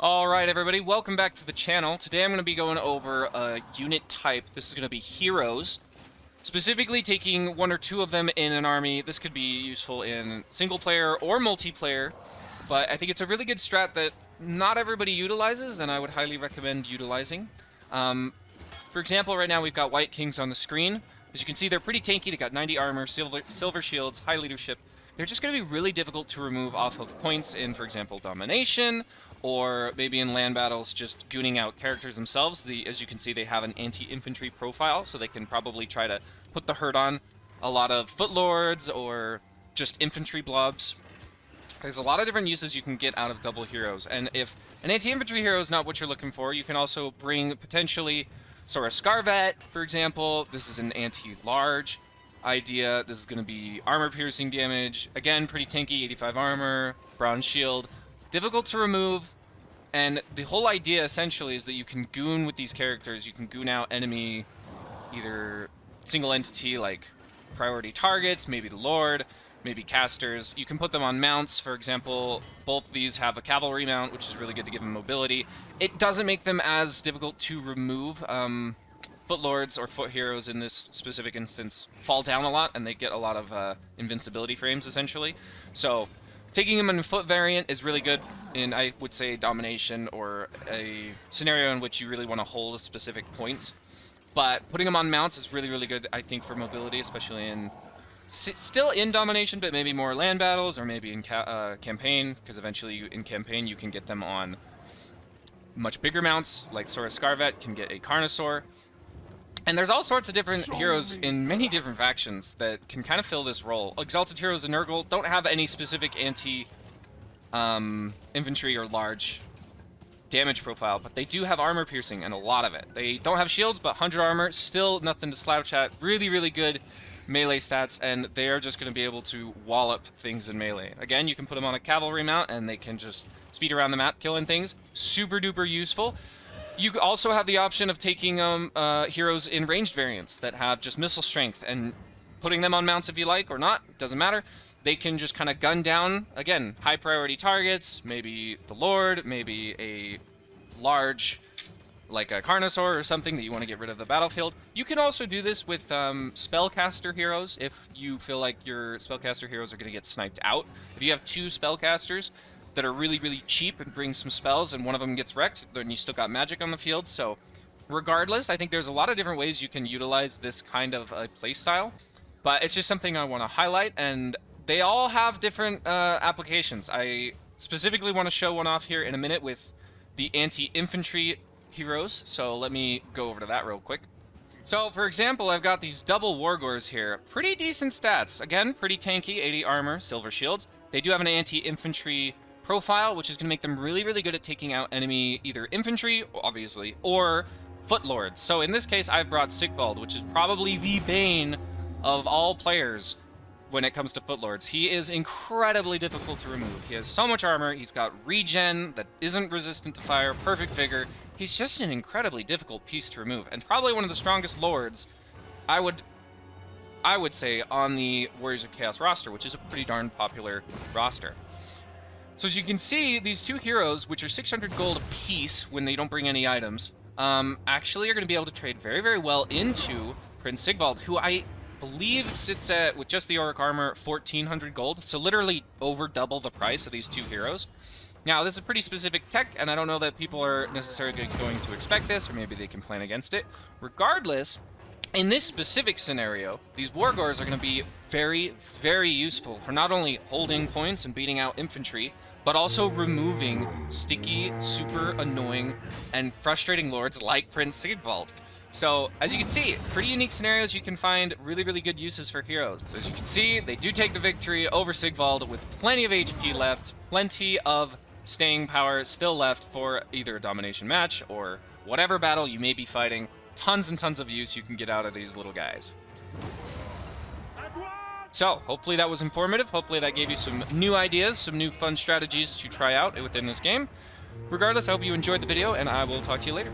Alright everybody, welcome back to the channel. Today I'm going to be going over a unit type. This is going to be heroes. Specifically taking one or two of them in an army. This could be useful in single player or multiplayer, but I think it's a really good strat that not everybody utilizes, and I would highly recommend utilizing. For example, right now we've got White Kings on the screen. As you can see, they're pretty tanky. They got 90 armor, silver shields, high leadership. They're just going to be really difficult to remove off of points in, for example, domination, or maybe in land battles, just gooning out characters themselves. As you can see, they have an anti-infantry profile, so they can probably try to put the hurt on a lot of footlords or just infantry blobs. There's a lot of different uses you can get out of double heroes, and if an anti-infantry hero is not what you're looking for, you can also bring potentially Sora Scarvet, for example. This is an anti-large idea. This is going to be armor-piercing damage. Again, pretty tanky, 85 armor, bronze shield. Difficult to remove, and the whole idea essentially is that you can goon with these characters. You can goon out enemy, either single entity like priority targets, maybe the Lord, maybe casters. You can put them on mounts. For example, both of these have a cavalry mount, which is really good to give them mobility. It doesn't make them as difficult to remove. Footlords or foot heroes in this specific instance fall down a lot, and they get a lot of invincibility frames essentially. So taking them in a foot variant is really good in, I would say, domination or a scenario in which you really want to hold specific points. But putting them on mounts is really, really good, I think, for mobility, especially in still in domination, but maybe more land battles or maybe in campaign, because eventually in campaign you can get them on much bigger mounts, like Sora Scarvet can get a Carnosaur. And there's all sorts of different heroes in many different factions that can kind of fill this role. Exalted Heroes and Nurgle don't have any specific anti-infantry or large damage profile, but they do have armor piercing and a lot of it. They don't have shields, but 100 armor, still nothing to slouch at. Really, really good melee stats, and they are just going to be able to wallop things in melee. Again, you can put them on a cavalry mount, and they can just speed around the map killing things. Super duper useful. You also have the option of taking heroes in ranged variants that have just missile strength and putting them on mounts if you like or not. Doesn't matter. They can just kind of gun down, again, high priority targets, maybe the Lord, maybe a large, like a Carnosaur or something that you want to get rid of the battlefield. You can also do this with spellcaster heroes if you feel like your spellcaster heroes are going to get sniped out. If you have two spellcasters that are really, really cheap and bring some spells, and one of them gets wrecked, then you still got magic on the field. So regardless, I think there's a lot of different ways you can utilize this kind of playstyle, but it's just something I want to highlight, and they all have different applications. I specifically want to show one off here in a minute with the anti-infantry heroes, so let me go over to that real quick. So, for example, I've got these double Wargors here. Pretty decent stats. Again, pretty tanky, 80 armor, silver shields. They do have an anti-infantry profile, which is going to make them really, really good at taking out enemy, either infantry, obviously, or footlords. So in this case, I've brought Sigvald, which is probably the bane of all players when it comes to footlords. He is incredibly difficult to remove. He has so much armor, he's got regen that isn't resistant to fire, perfect vigor. He's just an incredibly difficult piece to remove, and probably one of the strongest lords, I would say, on the Warriors of Chaos roster, which is a pretty darn popular roster. So as you can see, these two heroes, which are 600 gold apiece when they don't bring any items, actually are going to be able to trade very, very well into Prince Sigvald, who I believe sits at, with just the Auric armor, 1,400 gold, so literally over double the price of these two heroes. Now, this is a pretty specific tech, and I don't know that people are necessarily going to expect this, or maybe they can plan against it. Regardless, in this specific scenario, these Wargors are going to be very, very useful for not only holding points and beating out infantry, but also removing sticky, super annoying, and frustrating lords like Prince Sigvald. So, as you can see, pretty unique scenarios. You can find really, really good uses for heroes. So as you can see, they do take the victory over Sigvald with plenty of HP left, plenty of staying power still left for either a domination match or whatever battle you may be fighting. Tons and tons of use you can get out of these little guys. So, hopefully that was informative. Hopefully that gave you some new ideas, some new fun strategies to try out within this game. Regardless, I hope you enjoyed the video, and I will talk to you later.